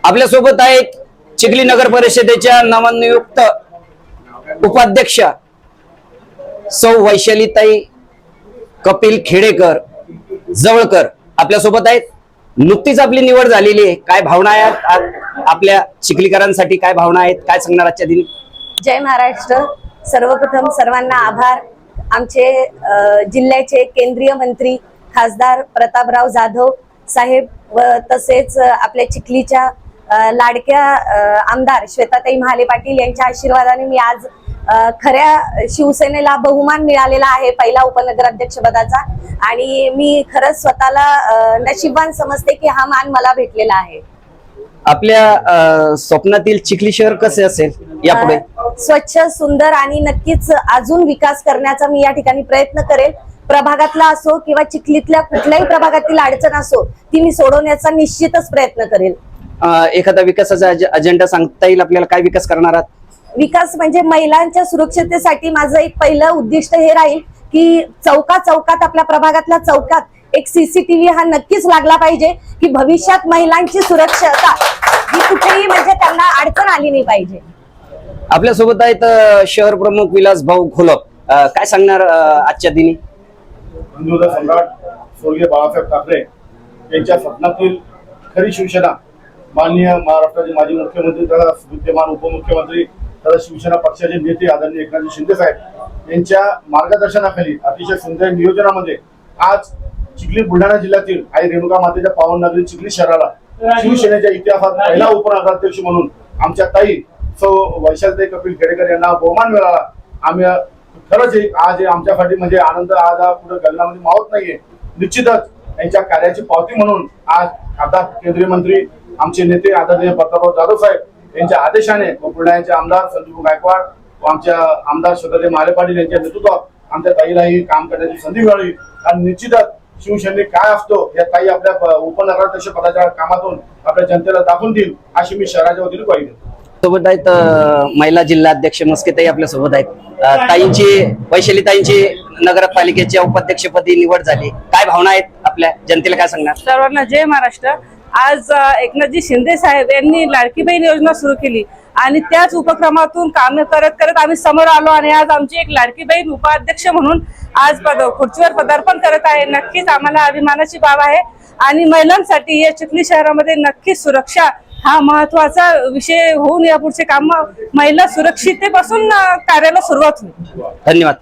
आपल्या सोबत आहेत चिखली नगर परिषदेच्या नवनियुक्त उपाध्यक्ष सौ वैशालीताई कपिल खेडेकर जवळकर आपल्या सोबत आहेत। नुकतीच आपली निवड झालेली आहे, काय भावना आहेत आपल्या चिखलीकरांसाठी, काय भावना आहेत, काय सांगणार आजच्या दिनी? जय महाराष्ट्र। सर्वप्रथम सर्वांना आभार। आमचे जिल्ह्याचे केंद्रीय मंत्री खासदार प्रतापराव जाधव साहेब व तसेच आपल्या चिखलीच्या लाडक्या आमदार श्वेताताई महाले पाटील यांच्या आशीर्वादाने मी आज खऱ्या शिवसेनेला बहुमान मिळालेला आहे पहिला उपनगराध्यक्ष पदाचा, आणि मी खरंच स्वतःला नशीबवान समजते की हा मान मला भेटलेला आहे। आपल्या स्वप्नातील चिखली शहर कसे असेल यापुढे? स्वच्छ, सुंदर आणि नक्कीच अजून विकास करण्याचा मी या ठिकाणी प्रयत्न करेल। प्रभागातला असो किंवा चिखलीतल्या कुठल्याही प्रभागातील अडचण असो ती मी सोडवण्याचा निश्चितच प्रयत्न करेल। एखादा विकासाचा अजेंडा सांगता येईल आपल्याला? काय विकास करणार आहात? विकास म्हणजे महिलांच्या सुरक्षतेसाठी माझं एक पहिलं उद्दिष्ट हे राहील की चौकात आपल्या प्रभागातल्या चौकात एक सीसीटीव्ही हा नक्कीच लागला पाहिजे की भविष्यात महिलांची सुरक्षता ही कुठेही म्हणजे त्यांना अडचण आली नाही पाहिजे। आपल्या सोबत आहेत शहर प्रमुख विलास भाऊ घोलप, काय सांगणार आजच्या दिनी? हिंदू सम्राट स्वर्गीय बाळासाहेब ठाकरे यांच्या स्वप्नातील खरी शिवसेना माननीय महाराष्ट्राचे माजी मुख्यमंत्री तथा विद्यमान उपमुख्यमंत्री तथा शिवसेना पक्षाचे नेते आदरणीय एकनाथ शिंदे साहेब यांच्या मार्गदर्शनाखाली अतिशय सुंदर नियोजनामध्ये आज चिखली बुलढाणा जिल्ह्यातील आई रेणुका मातेच्या पावन नगरी चिखली शहराला शिवसेनेच्या इतिहासात पहिला उपनगराध्यक्ष म्हणून आमच्या ताई सौ वैशालीताई कपिल खेडेकर यांना बहुमान मिळाला। आम्ही खरंच आज आमच्यासाठी म्हणजे आनंद आज पुढे गगनामध्ये मावत नाहीये। निश्चितच यांच्या कार्याची पावती म्हणून आज आता केंद्रीय मंत्री आमचे नेते आदरणीय प्रतापराव जाधव साहेब यांच्या आदेशाने व बुलढाण्याचे आमदार संदीप गायकवाड व आमच्या आमदार श्वेताताई महाले पाटील यांच्या नेतृत्वात आमच्या ताईलाही काम करण्याची संधी मिळाली। आणि निश्चितच शिवसेनेत काय असतो या ताई आपल्या उपनगराध्यक्ष पदाच्या कामातून आपल्या जनतेला दाखवून देईल अशी मी शहराच्या वतीने ग्वाही देतो। सोबत आहेत महिला जिल्हाध्यक्ष मस्केताई आपल्या सोबत आहेत। ताईंची वैशालीताईंची नगरपालिकेच्या उपाध्यक्षपदी निवड झाली, काय भावना आहेत आपल्या जनतेला, काय सांगणार? सर्वांना जय महाराष्ट्र। आज एकनाथजी शिंदे साहेब यांनी लाडकी बहीण योजना सुरू केली आणि त्याच उपक्रमातून काम करत करत आम्ही समोर आलो आणि आज आमची एक लाडकी बहीण उपाध्यक्ष म्हणून आज खुर्चीवर पदार्पण करत आहे। नक्कीच आम्हाला अभिमानाची बाब आहे आणि महिलांसाठी या चिखली शहरामध्ये नक्कीच सुरक्षा हा महत्वाचा विषय होऊन यापुढचे काम महिला सुरक्षिततेपासून कार्याला सुरुवात होईल। धन्यवाद।